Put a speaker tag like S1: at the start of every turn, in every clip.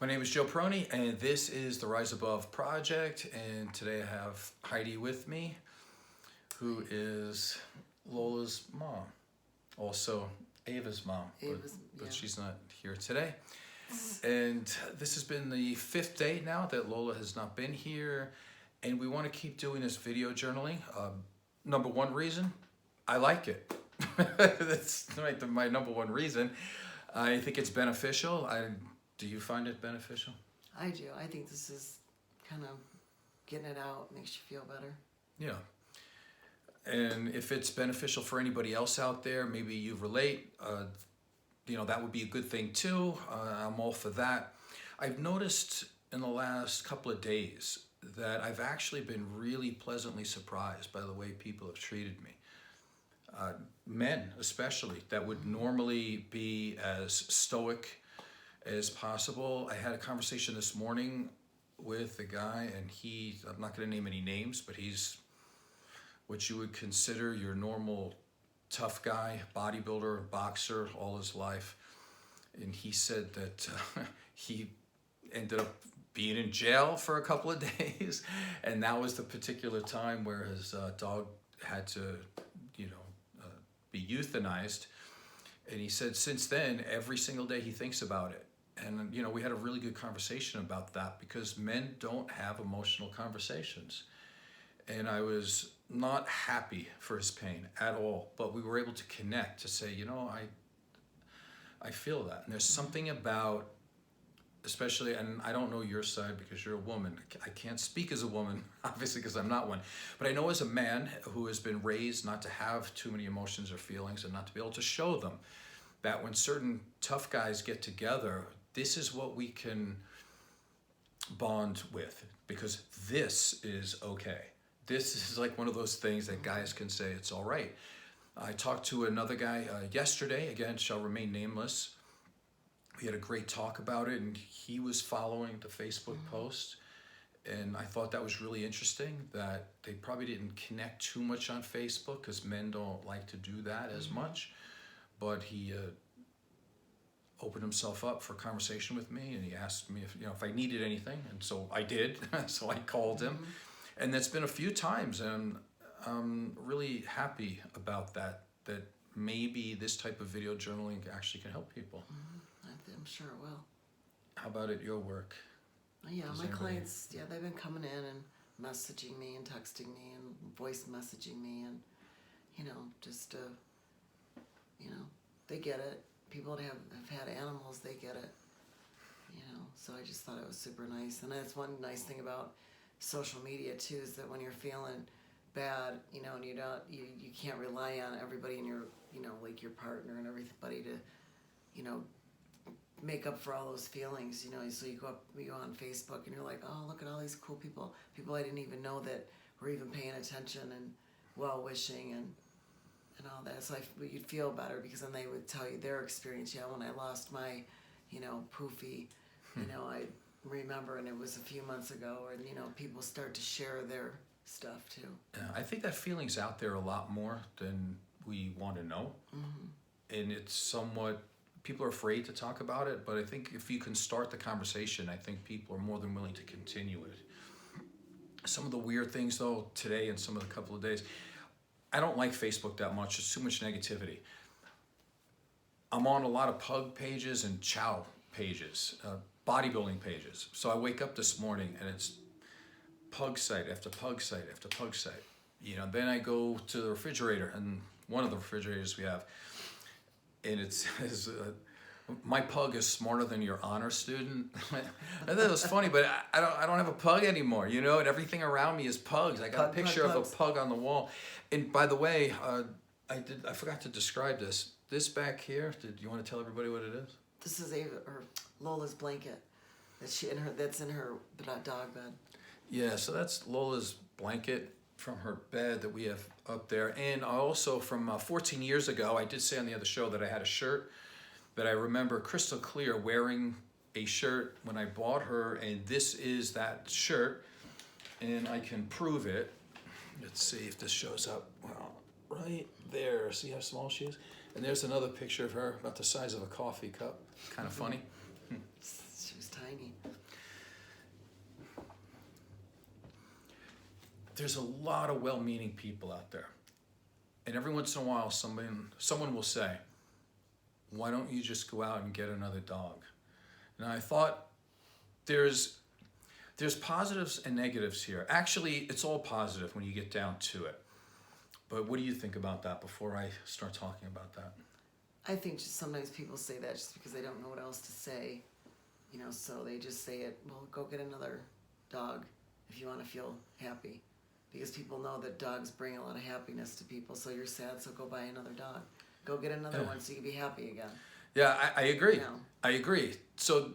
S1: My name is Joe Peroni, and this is the Rise Above Project. And today I have Heidi with me, who is Lola's mom, also Ava's mom, but she's not here today. And this has been the 5th day now that Lola has not been here, and we want to keep doing this video journaling. Number one reason, I like it. That's my number one reason. I think it's beneficial. Do you find it beneficial?
S2: I do. I think this is kind of getting it out, makes you feel better.
S1: Yeah. And if it's beneficial for anybody else out there, maybe you relate, that would be a good thing too. I'm all for that. I've noticed in the last couple of days that I've actually been really pleasantly surprised by the way people have treated me. Men especially, that would normally be as stoic as possible. I had a conversation this morning with a guy, and I'm not going to name any names, but he's what you would consider your normal tough guy, bodybuilder, boxer all his life. And he said that he ended up being in jail for a couple of days, and that was the particular time where his dog had to, be euthanized. And he said since then, every single day he thinks about it. And, we had a really good conversation about that because men don't have emotional conversations. And I was not happy for his pain at all, but we were able to connect to say, I feel that. And there's something about, especially, and I don't know your side because you're a woman. I can't speak as a woman, obviously, because I'm not one. But I know as a man who has been raised not to have too many emotions or feelings and not to be able to show them, that when certain tough guys get together, this is what we can bond with, because this is okay. This is like one of those things that guys can say it's all right. I talked to another guy yesterday, again, shall remain nameless. We had a great talk about it, and he was following the Facebook post. And I thought that was really interesting that they probably didn't connect too much on Facebook because men don't like to do that as much. But he opened himself up for a conversation with me, and he asked me if I needed anything, and so I did. So I called him, and that's been a few times, and I'm really happy about that. That maybe this type of video journaling actually can help people.
S2: I'm sure it will.
S1: How about at your work?
S2: Yeah, my clients, they've been coming in and messaging me and texting me and voice messaging me, and they get it. People that have had animals, they get it. So I just thought it was super nice. And that's one nice thing about social media too, is that when you're feeling bad, and you can't rely on everybody in your, like your partner and everybody to, make up for all those feelings, so you go on Facebook and you're like, oh, look at all these cool people I didn't even know that were even paying attention and well-wishing and all that. So you'd feel better because then they would tell you their experience. When I lost my, poofy, I remember, and it was a few months ago, and people start to share their stuff too.
S1: Yeah, I think that feeling's out there a lot more than we want to know. And it's somewhat, people are afraid to talk about it, but I think if you can start the conversation, I think people are more than willing to continue it. Some of the weird things though today and some of the couple of days, I don't like Facebook that much. There's too much negativity. I'm on a lot of pug pages and chow pages, bodybuilding pages. So I wake up this morning and it's pug site after pug site after pug site. Then I go to the refrigerator, and one of the refrigerators we have, and it says, my pug is smarter than your honor student. I thought it was funny, but I don't have a pug anymore, and everything around me is pugs. I got a picture of a pug on the wall. And by the way, I forgot to describe this. This back here, did you want to tell everybody what it is?
S2: This is Lola's blanket that's in her dog bed.
S1: Yeah, so that's Lola's blanket from her bed that we have up there. And also from 14 years ago, I did say on the other show that I had a shirt that I remember crystal clear wearing a shirt when I bought her, and this is that shirt, and I can prove it. Let's see if this shows up. Well, right there. See how small she is? And there's another picture of her about the size of a coffee cup. Kind of funny.
S2: She was tiny.
S1: There's a lot of well-meaning people out there. And every once in a while, someone will say, why don't you just go out and get another dog? And I thought, there's positives and negatives here. Actually, it's all positive when you get down to it. But what do you think about that before I start talking about that?
S2: I think just sometimes people say that just because they don't know what else to say. You know, so they just say it, well, go get another dog if you want to feel happy. Because people know that dogs bring a lot of happiness to people. So you're sad, so go buy another dog. Go get another one so you can be happy again.
S1: Yeah, I agree.
S2: You know?
S1: I agree. So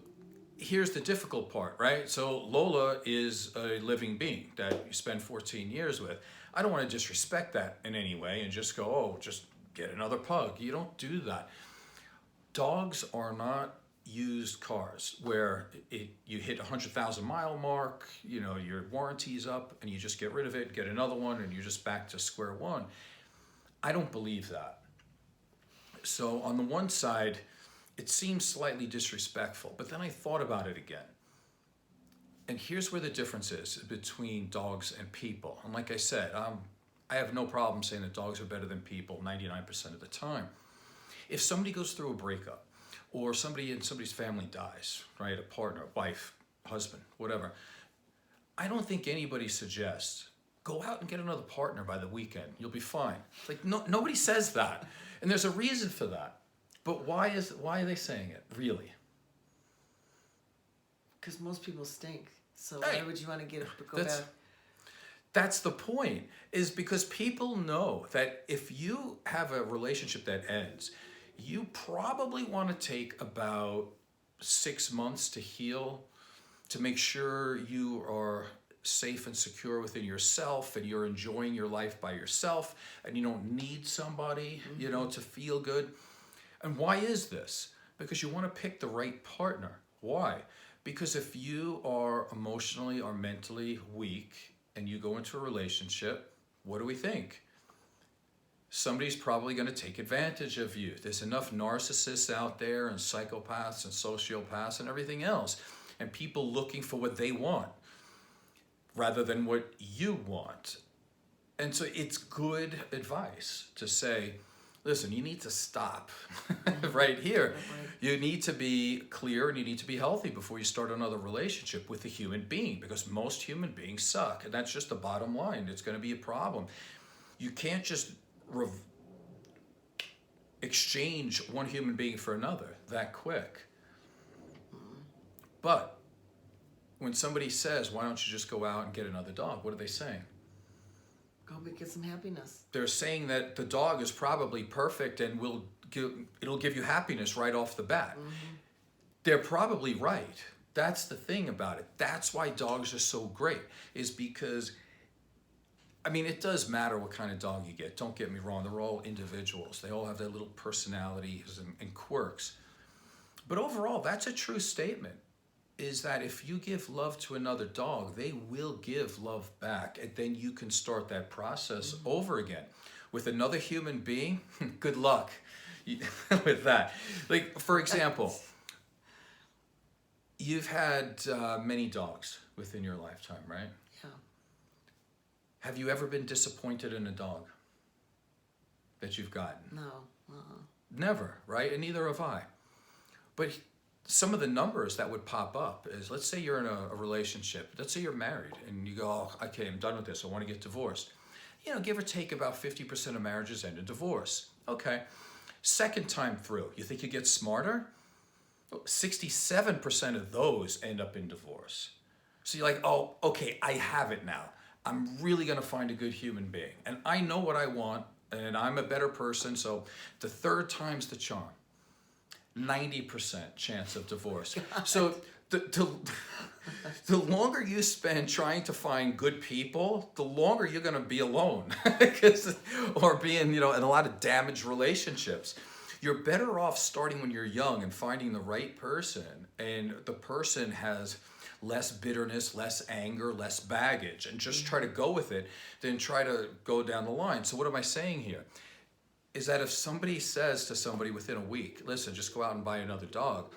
S1: here's the difficult part, right? So Lola is a living being that you spend 14 years with. I don't want to disrespect that in any way and just go, oh, just get another pug. You don't do that. Dogs are not used cars where you hit 100,000 mile mark, you know, your warranty's up and you just get rid of it, get another one, and you're just back to square one. I don't believe that. So on the one side, it seems slightly disrespectful, but then I thought about it again. And here's where the difference is between dogs and people. And like I said, I have no problem saying that dogs are better than people 99% of the time. If somebody goes through a breakup or somebody in somebody's family dies, right, a partner, wife, husband, whatever, I don't think anybody suggests, go out and get another partner by the weekend. You'll be fine. Like, nobody says that. And there's a reason for that. But why are they saying it, really?
S2: Because most people stink. So
S1: Hey,
S2: why would you want to go back?
S1: That's the point, is because people know that if you have a relationship that ends, you probably want to take about 6 months to heal, to make sure you are safe and secure within yourself and you're enjoying your life by yourself and you don't need somebody, you know, to feel good. And why is this? Because you want to pick the right partner. Why? Because if you are emotionally or mentally weak and you go into a relationship, what do we think? Somebody's probably going to take advantage of you. There's enough narcissists out there and psychopaths and sociopaths and everything else, and people looking for what they want rather than what you want. And so it's good advice to say, listen, you need to stop right here. You need to be clear and you need to be healthy before you start another relationship with a human being, because most human beings suck. And that's just the bottom line. It's going to be a problem. You can't just exchange one human being for another that quick. But when somebody says, why don't you just go out and get another dog? What are they saying?
S2: Go get some happiness.
S1: They're saying that the dog is probably perfect and it'll give you happiness right off the bat. Mm-hmm. They're probably right. That's the thing about it. That's why dogs are so great, is because, I mean, it does matter what kind of dog you get. Don't get me wrong. They're all individuals. They all have their little personalities and quirks. But overall, that's a true statement, is that if you give love to another dog, they will give love back. And then you can start that process over again. With another human being, good luck with that. Like, for example, you've had many dogs within your lifetime, right?
S2: Yeah.
S1: Have you ever been disappointed in a dog that you've gotten?
S2: No.
S1: Never, right? And neither have I. But some of the numbers that would pop up is, let's say you're in a relationship. Let's say you're married and you go, oh, okay, I'm done with this. I want to get divorced. You know, give or take about 50% of marriages end in divorce. Okay. Second time through, you think you get smarter? 67% of those end up in divorce. So you're like, oh, okay, I have it now. I'm really going to find a good human being. And I know what I want, and I'm a better person. So the third time's the charm. 90% chance of divorce. God. So the longer you spend trying to find good people, the longer you're going to be alone or being, in a lot of damaged relationships. You're better off starting when you're young and finding the right person, and the person has less bitterness, less anger, less baggage, and just try to go with it than try to go down the line. So what am I saying here? Is that if somebody says to somebody within a week, listen, just go out and buy another dog,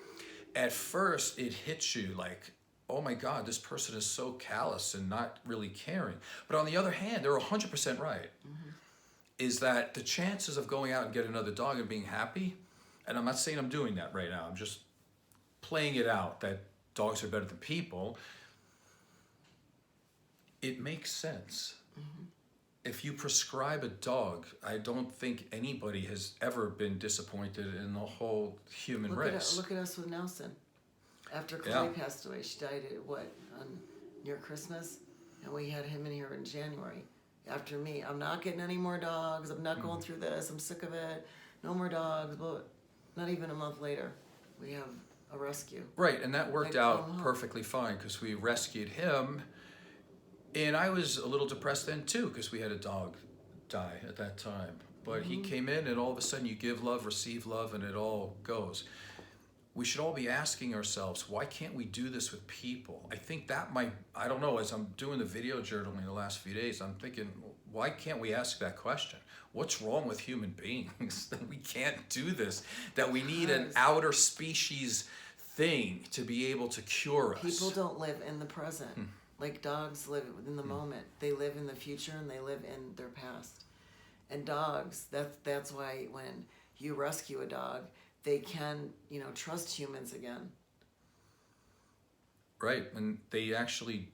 S1: at first it hits you like, oh my God, this person is so callous and not really caring. But on the other hand, they're 100% right. Is that the chances of going out and getting another dog and being happy, and I'm not saying I'm doing that right now, I'm just playing it out that dogs are better than people. It makes sense. If you prescribe a dog, I don't think anybody has ever been disappointed in the whole human race.
S2: Look at us with Nelson. After Chloe passed away, she died at what, on near Christmas, and we had him in here in January. After me, I'm not getting any more dogs. I'm not going through this. I'm sick of it. No more dogs. But not even a month later, we have a rescue.
S1: Right, and that worked out perfectly fine because we rescued him. And I was a little depressed then too because we had a dog die at that time. But he came in and all of a sudden you give love, receive love, and it all goes. We should all be asking ourselves, why can't we do this with people? I think that might, I don't know, as I'm doing the video journaling the last few days, I'm thinking, why can't we ask that question? What's wrong with human beings that we can't do this? That we need an outer species thing to be able to cure us?
S2: People don't live in the present. Like dogs live in the moment. They live in the future and they live in their past. And dogs, that's why when you rescue a dog, they can, trust humans again.
S1: Right, and they actually,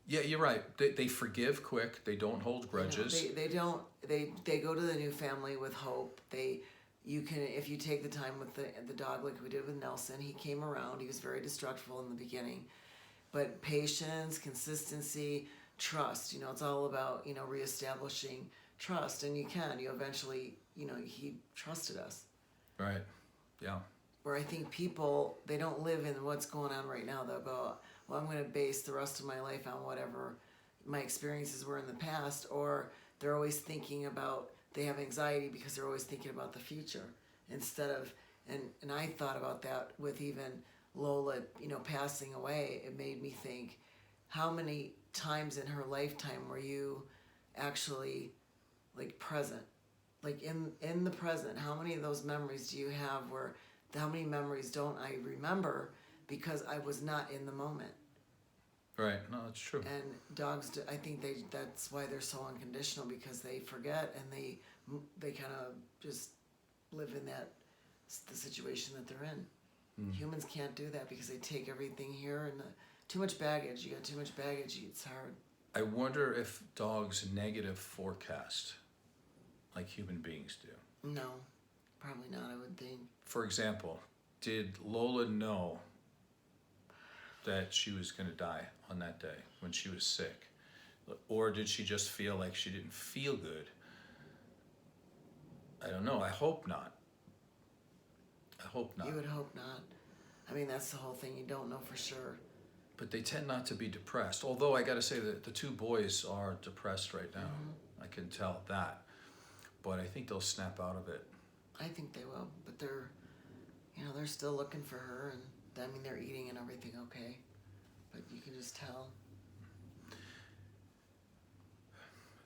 S1: yeah, you're right. They forgive quick. They don't hold grudges.
S2: They don't. They go to the new family with hope. You can, if you take the time with the dog like we did with Nelson. He came around. He was very destructible in the beginning, but patience, consistency, trust. It's all about reestablishing trust, and you eventually he trusted us.
S1: Right. Yeah.
S2: Where I think people, they don't live in what's going on right now. They'll go, well, I'm going to base the rest of my life on whatever my experiences were in the past, or they're always thinking about, they have anxiety because they're always thinking about the future instead of, and I thought about that with even Lola, passing away. It made me think, how many times in her lifetime were you actually like present? Like in the present, how many of those memories do you have how many memories don't I remember because I was not in the moment?
S1: Right, no, that's true.
S2: And dogs, I think that's why they're so unconditional, because they forget and they kind of just live in the situation that they're in. Humans can't do that because they take everything here and too much baggage. You got too much baggage, it's hard.
S1: I wonder if dogs negative forecast like human beings do.
S2: No, probably not, I would think.
S1: For example, did Lola know that she was going to die on that day when she was sick? Or did she just feel like she didn't feel good? I don't know. I hope not. I hope not.
S2: You would hope not. I mean, that's the whole thing. You don't know for sure.
S1: But they tend not to be depressed. Although I got to say that the two boys are depressed right now. I can tell that. But I think they'll snap out of it.
S2: I think they will. But they're still looking for her. And they're eating and everything okay. But you can just tell.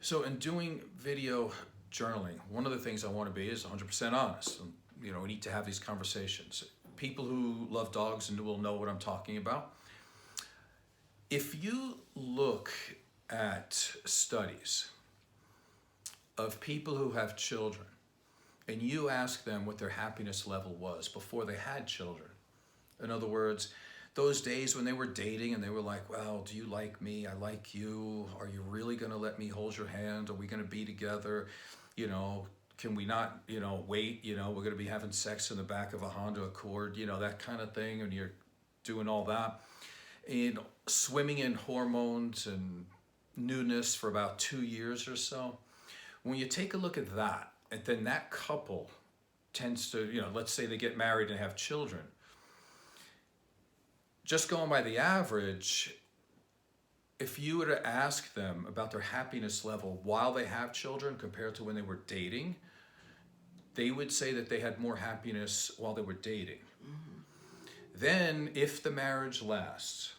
S1: So in doing video journaling, one of the things I want to be is 100% honest. We need to have these conversations. People who love dogs and will know what I'm talking about. If you look at studies of people who have children and you ask them what their happiness level was before they had children, in other words, those days when they were dating and they were like, well, do you like me? I like you. Are you really going to let me hold your hand? Are we going to be together? Can we not, wait? We're going to be having sex in the back of a Honda Accord, that kind of thing. And you're doing all that. And swimming in hormones and newness for about 2 years or so. When you take a look at that, and then that couple tends to, let's say they get married and have children. Just going by the average, if you were to ask them about their happiness level while they have children compared to when they were dating, they would say that they had more happiness while they were dating. Then, if the marriage lasts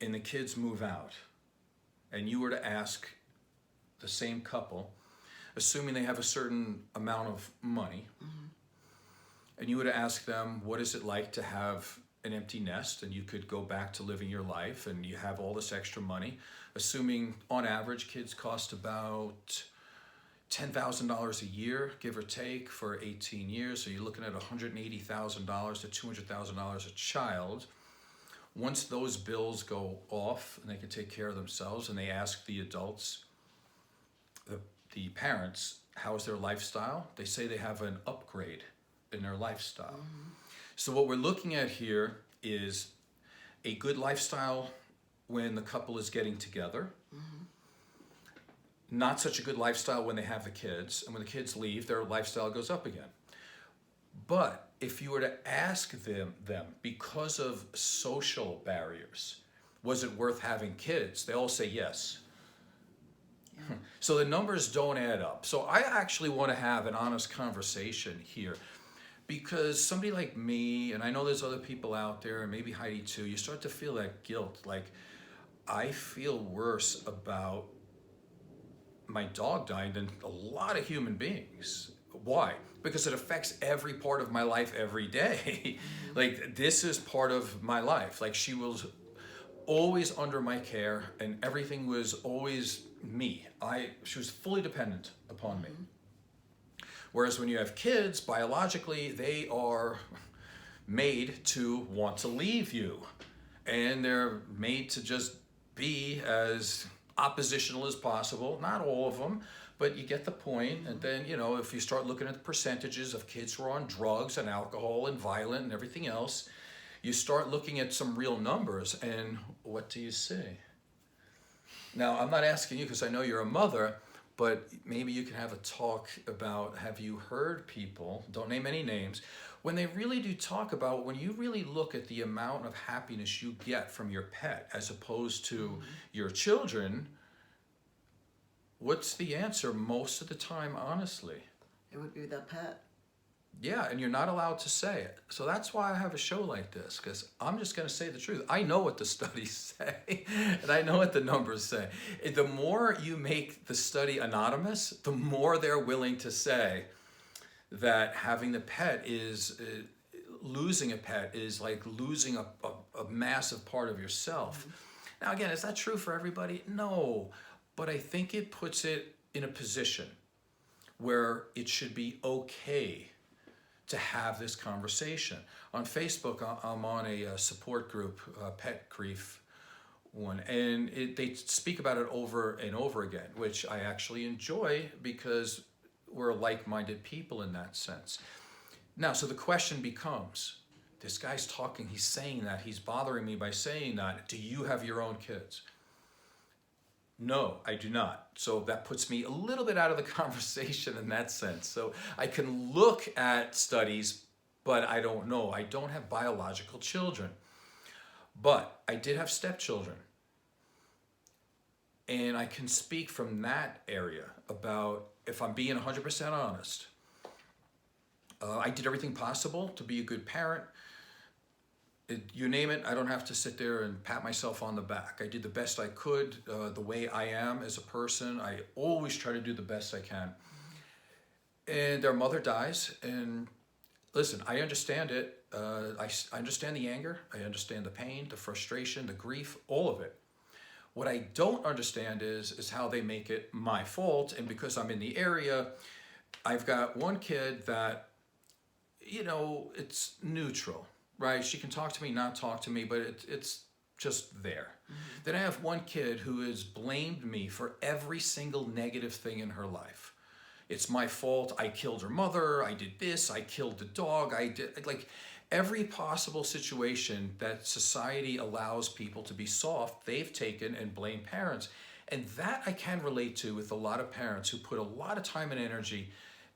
S1: and the kids move out, and you were to ask the same couple, assuming they have a certain amount of money, and you were to ask them, what is it like to have an empty nest, and you could go back to living your life and you have all this extra money, assuming on average kids cost about $10,000 a year, give or take, for 18 years. So you're looking at $180,000 to $200,000 a child. Once those bills go off and they can take care of themselves, and they ask the adults, the parents, how's their lifestyle? They say they have an upgrade in their lifestyle. So what we're looking at here is a good lifestyle when the couple is getting together. Not such a good lifestyle when they have the kids, and when the kids leave, their lifestyle goes up again. But if you were to ask them because of social barriers, was it worth having kids? They all say yes. Yeah. So the numbers don't add up. So I actually want to have an honest conversation here, because somebody like me, and I know there's other people out there, and maybe Heidi too, you start to feel that guilt. Like, I feel worse about my dog dying than a lot of human beings. Why? Because it affects every part of my life every day. Like, this is part of my life. Like, she was always under my care, and everything was always me. She was fully dependent upon me. Whereas when you have kids, biologically, they are made to want to leave you. And they're made to just be as oppositional as possible. Not all of them, but you get the point. And then, if you start looking at the percentages of kids who are on drugs and alcohol and violent and everything else, you start looking at some real numbers, and what do you see? Now, I'm not asking you because I know you're a mother, but maybe you can have a talk about, have you heard people, don't name any names, when they really do talk about, when you really look at the amount of happiness you get from your pet as opposed to your children, what's the answer most of the time, honestly?
S2: It would be the pet.
S1: Yeah, and you're not allowed to say it. So that's why I have a show like this, because I'm just going to say the truth. I know what the studies say, and I know what the numbers say. The more you make the study anonymous, the more they're willing to say that having the pet is, losing a pet is like losing a massive part of yourself. Now, again, is that true for everybody? No, but I think it puts it in a position where it should be okay to have this conversation. On Facebook, I'm on a support group, Pet Grief one, and they speak about it over and over again, which I actually enjoy because we're like-minded people in that sense. Now, so the question becomes, this guy's talking, he's saying that, he's bothering me by saying that, do you have your own kids? No, I do not. So that puts me a little bit out of the conversation in that sense. So I can look at studies, but I don't know. I don't have biological children. But I did have stepchildren. And I can speak from that area about, if I'm being 100% honest, I did everything possible to be a good parent. You name it, I don't have to sit there and pat myself on the back. I did the best I could, the way I am as a person. I always try to do the best I can. And their mother dies, and listen, I understand it. I understand the anger, I understand the pain, the frustration, the grief, all of it. What I don't understand is how they make it my fault, and because I'm in the area, I've got one kid that, it's neutral. Right, she can talk to me, not talk to me, but it's just there. Then I have one kid who has blamed me for every single negative thing in her life. It's my fault, I killed her mother, I did this, I killed the dog, I did, like, every possible situation that society allows people to be soft, they've taken and blamed parents. And that I can relate to with a lot of parents who put a lot of time and energy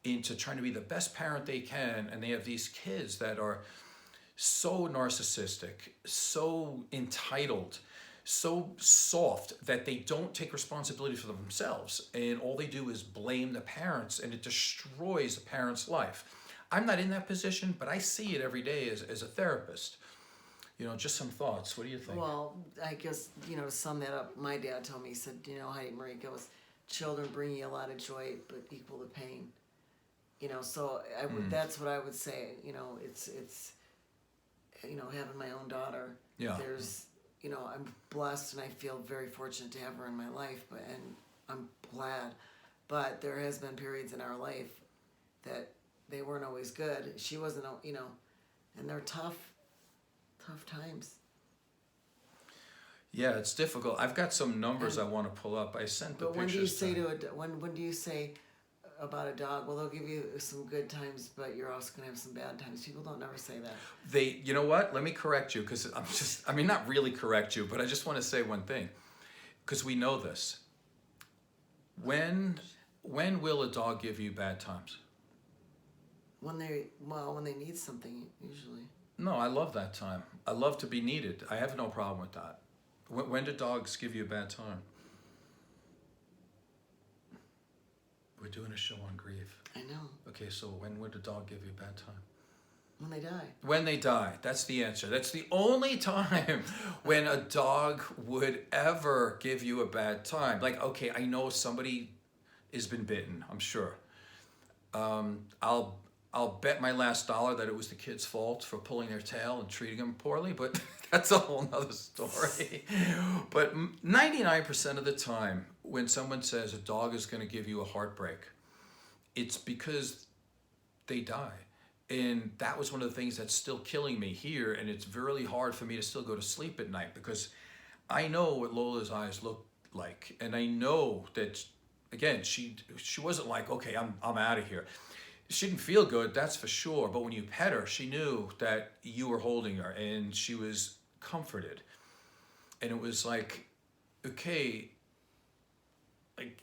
S1: into trying to be the best parent they can, and they have these kids that are so narcissistic, so entitled, so soft that they don't take responsibility for themselves. And all they do is blame the parents, and it destroys the parent's life. I'm not in that position, but I see it every day as a therapist. Just some thoughts. What do you think?
S2: Well, I guess, to sum that up, my dad told me, he said, Heidi Marie goes, children bring you a lot of joy, but equal the pain. So I would. That's what I would say. It's having my own daughter.
S1: Yeah.
S2: There's I'm blessed and I feel very fortunate to have her in my life, and I'm glad. But there has been periods in our life that they weren't always good. She wasn't, and they're tough times.
S1: Yeah, it's difficult. I've got some numbers I want to pull up. I sent the
S2: But when
S1: pictures.
S2: do you say when do you say about a dog? Well, they'll give you some good times, but you're also gonna have some bad times. People don't never say that.
S1: You know what? Let me correct you, because not really correct you, but I just want to say one thing, because we know this. When will a dog give you bad times?
S2: When they need something, usually.
S1: No, I love that time. I love to be needed. I have no problem with that. When do dogs give you a bad time? We're doing a show on grief.
S2: I know.
S1: Okay, so when would a dog give you a bad time?
S2: When they die.
S1: When they die. That's the answer. That's the only time when a dog would ever give you a bad time. Like, okay, I know somebody has been bitten, I'm sure. I'll bet my last dollar that it was the kid's fault for pulling their tail and treating them poorly, but that's a whole nother story. But 99% of the time, when someone says a dog is going to give you a heartbreak, it's because they die. And that was one of the things that's still killing me here, and it's really hard for me to still go to sleep at night, because I know what Lola's eyes look like, and I know that, again, she wasn't like, okay, I'm out of here. She didn't feel good, that's for sure, but when you pet her, she knew that you were holding her, and she was comforted. And it was like, okay, like,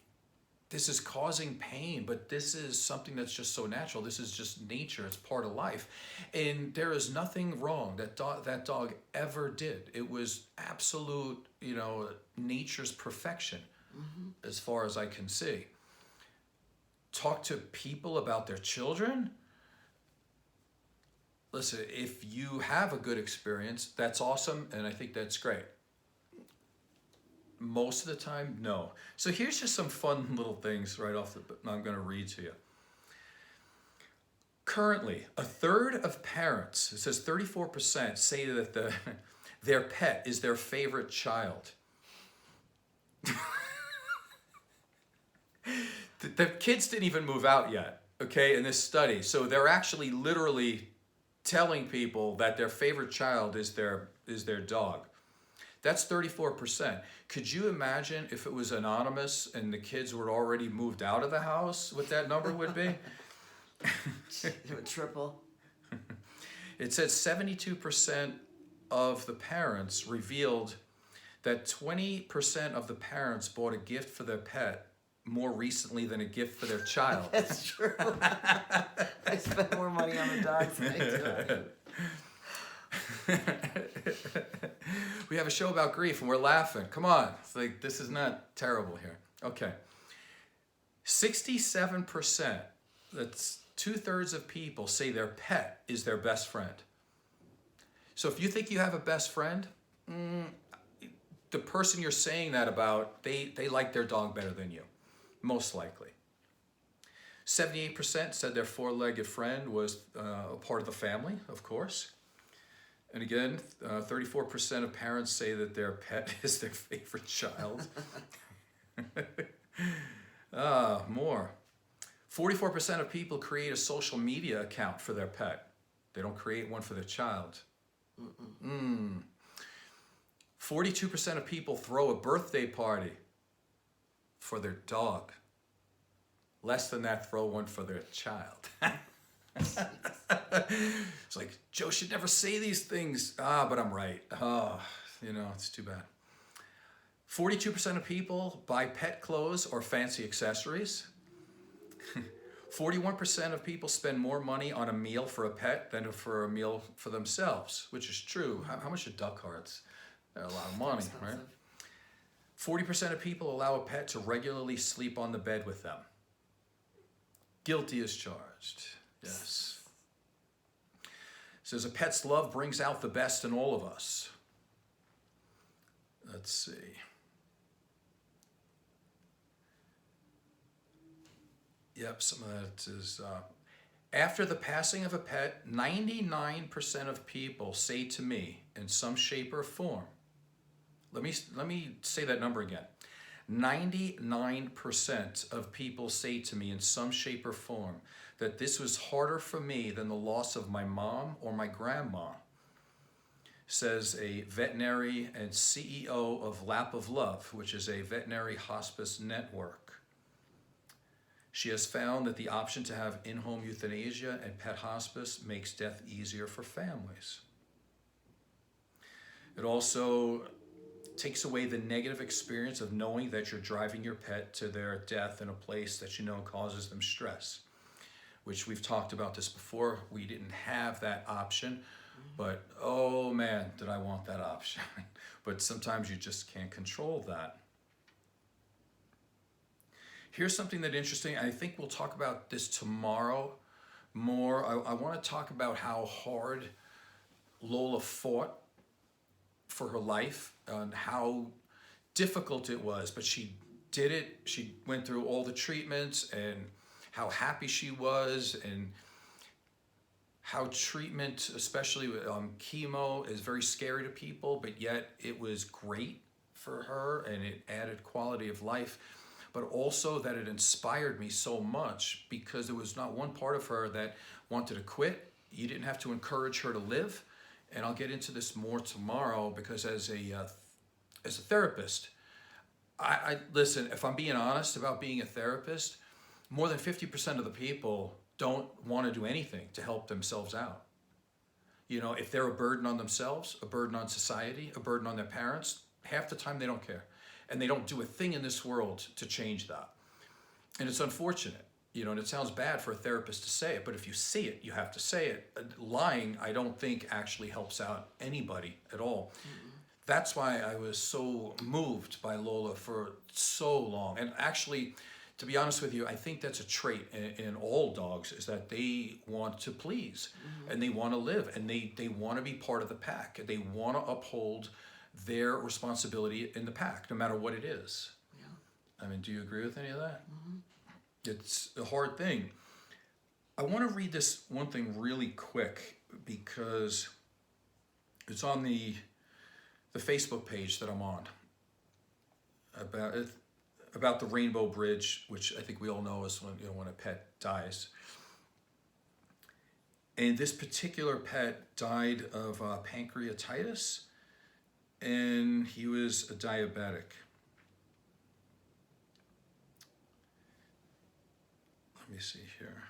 S1: this is causing pain, but this is something that's just so natural. This is just nature. It's part of life. And there is nothing wrong that dog ever did. It was absolute, nature's perfection, as far as I can see. Talk to people about their children. Listen, if you have a good experience, that's awesome, and I think that's great. Most of the time, no. So here's just some fun little things right off I'm going to read to you. Currently, a third of parents, it says 34%, say that their pet is their favorite child. The kids didn't even move out yet, okay, in this study. So they're actually literally telling people that their favorite child is their dog. That's 34%. Could you imagine if it was anonymous and the kids were already moved out of the house, what that number would be?
S2: It would triple.
S1: It says 72% of the parents revealed that 20% of the parents bought a gift for their pet more recently than a gift for their child.
S2: That's true. I spend more money on the dogs than I do.
S1: We have a show about grief and we're laughing. Come on. It's like, this is not terrible here. Okay. 67%, that's 2/3 of people, say their pet is their best friend. So if you think you have a best friend, the person you're saying that about, they like their dog better than you, most likely. 78% said their four-legged friend was a part of the family, of course. And again, 34% of parents say that their pet is their favorite child. More. 44% of people create a social media account for their pet. They don't create one for their child. 42% of people throw a birthday party for their dog. Less than that, throw one for their child. It's like, Joe should never say these things. But I'm right. It's too bad. 42% of people buy pet clothes or fancy accessories. 41% of people spend more money on a meal for a pet than for a meal for themselves, which is true. How much are duck hearts? They're a lot of money, right? 40% of people allow a pet to regularly sleep on the bed with them. Guilty as charged. Yes. Says a pet's love brings out the best in all of us. Let's see. Yep, some of that is After the passing of a pet, 99% of people say to me in some shape or form, let me say that number again. 99% of people say to me in some shape or form that this was harder for me than the loss of my mom or my grandma, says a veterinary and CEO of Lap of Love, which is a veterinary hospice network. She has found that the option to have in-home euthanasia and pet hospice makes death easier for families. It also takes away the negative experience of knowing that you're driving your pet to their death in a place that you know causes them stress, which we've talked about this before. We didn't have that option, but oh man, did I want that option. But sometimes you just can't control that. Here's something that's interesting. I think we'll talk about this tomorrow more. I want to talk about how hard Lola fought for her life and how difficult it was, but she did it. She went through all the treatments and how happy she was, and how treatment, especially with chemo, is very scary to people, but yet it was great for her and it added quality of life. But also that it inspired me so much because there was not one part of her that wanted to quit. You didn't have to encourage her to live. And I'll get into this more tomorrow because as a therapist, I listen, if I'm being honest about being a therapist, more than 50% of the people don't want to do anything to help themselves out. You know, if they're a burden on themselves, a burden on society, a burden on their parents, half the time they don't care. And they don't do a thing in this world to change that. And it's unfortunate, you know, and it sounds bad for a therapist to say it, but if you see it, you have to say it. Lying, I don't think actually helps out anybody at all. Mm-hmm. That's why I was so moved by Lola for so long. And actually, to be honest with you, I think that's a trait in all dogs, is that they want to please, mm-hmm. and they want to live, and they want to be part of the pack. They want to uphold their responsibility in the pack, no matter what it is. Yeah. I mean, do you agree with any of that? Mm-hmm. It's a hard thing. I want to read this one thing really quick because it's on the Facebook page that I'm on about the Rainbow Bridge, which I think we all know is when a pet dies. And this particular pet died of pancreatitis, and he was a diabetic. Let me see here.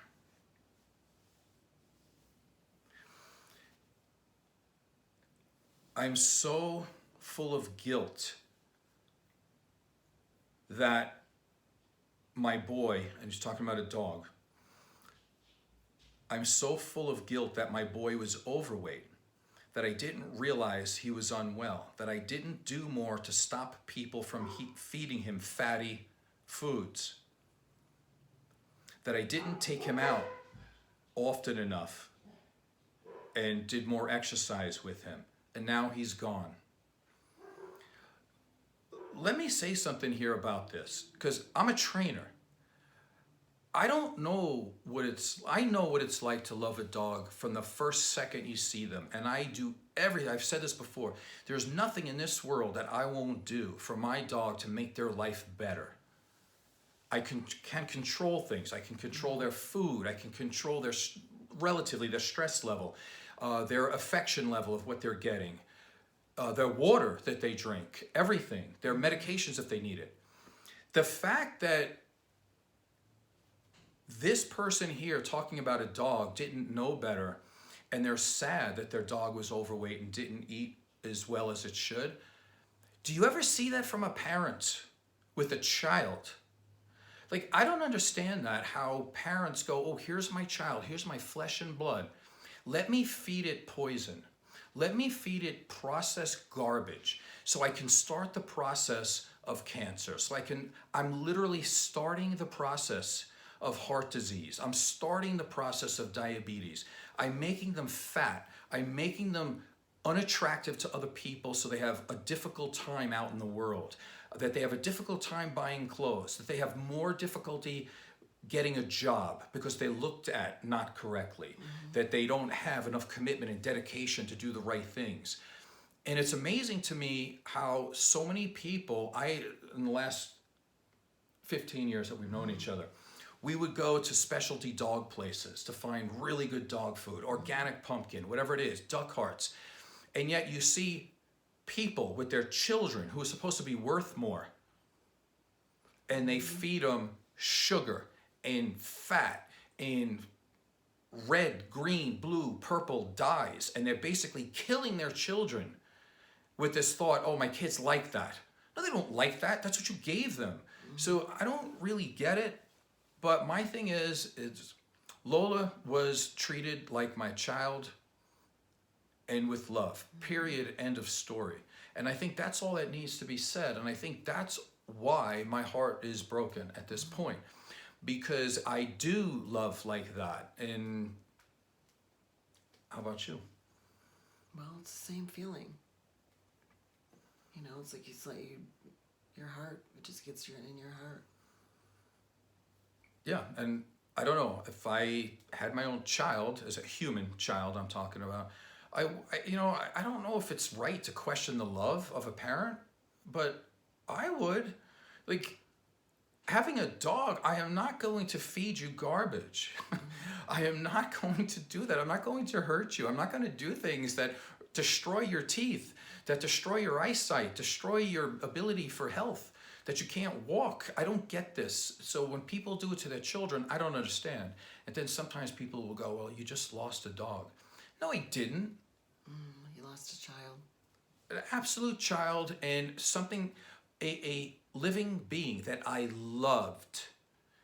S1: I'm so full of guilt that my boy, and he's talking about a dog, I'm so full of guilt that my boy was overweight, that I didn't realize he was unwell, that I didn't do more to stop people from feeding him fatty foods, that I didn't take him out often enough and did more exercise with him, and now he's gone. Let me say something here about this, because I'm a trainer. I know what it's like to love a dog from the first second you see them. And I do everything. I've said this before. There's nothing in this world that I won't do for my dog to make their life better. I can control things. I can control their food. I can control their stress level, their affection level of what they're getting, their water that they drink, everything, their medications if they need it. The fact that this person here talking about a dog didn't know better, and they're sad that their dog was overweight and didn't eat as well as it should. Do you ever see that from a parent with a child? Like, I don't understand that, how parents go, oh, here's my child, here's my flesh and blood. Let me feed it poison. Let me feed it processed garbage so I can start the process of cancer. I'm literally starting the process of heart disease. I'm starting the process of diabetes. I'm making them fat. I'm making them unattractive to other people so they have a difficult time out in the world, that they have a difficult time buying clothes, that they have more difficulty getting a job because they looked at not correctly, that they don't have enough commitment and dedication to do the right things. And it's amazing to me how so many people, in the last 15 years that we've known each other, we would go to specialty dog places to find really good dog food, organic pumpkin, whatever it is, duck hearts. And yet you see people with their children who are supposed to be worth more, and they feed them sugar and fat and red, green, blue, purple dyes, and they're basically killing their children with this thought, oh, my kids like that. No, they don't like that. That's what you gave them. So I don't really get it. But my thing is Lola was treated like my child and with love. Period. End of story. And I think that's all that needs to be said. And I think that's why my heart is broken at this point. Because I do love like that. And how about you?
S2: Well, it's the same feeling. You know, it's like your heart, it just gets in your heart.
S1: Yeah, and I don't know, if I had my own child, as a human child I'm talking about, I don't know if it's right to question the love of a parent, but I would. Like, having a dog, I am not going to feed you garbage. I am not going to do that. I'm not going to hurt you. I'm not going to do things that destroy your teeth, that destroy your eyesight, destroy your ability for health, that you can't walk. I don't get this. So when people do it to their children, I don't understand. And then sometimes people will go, well, you just lost a dog. No, I didn't.
S2: You lost a child.
S1: An absolute child, and something, a living being that I loved.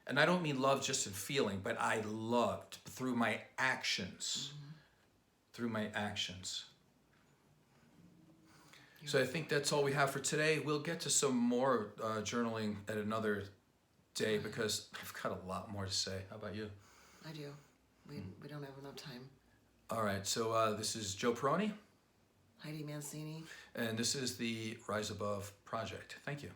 S1: And I don't mean love just in feeling, but I loved through my actions. Through my actions. So I think that's all we have for today. We'll get to some more journaling at another day because I've got a lot more to say. How about you?
S2: I do. We don't have enough time.
S1: All right. So this is Joe Peroni.
S2: Heidi Mancini.
S1: And this is the Rise Above Project. Thank you.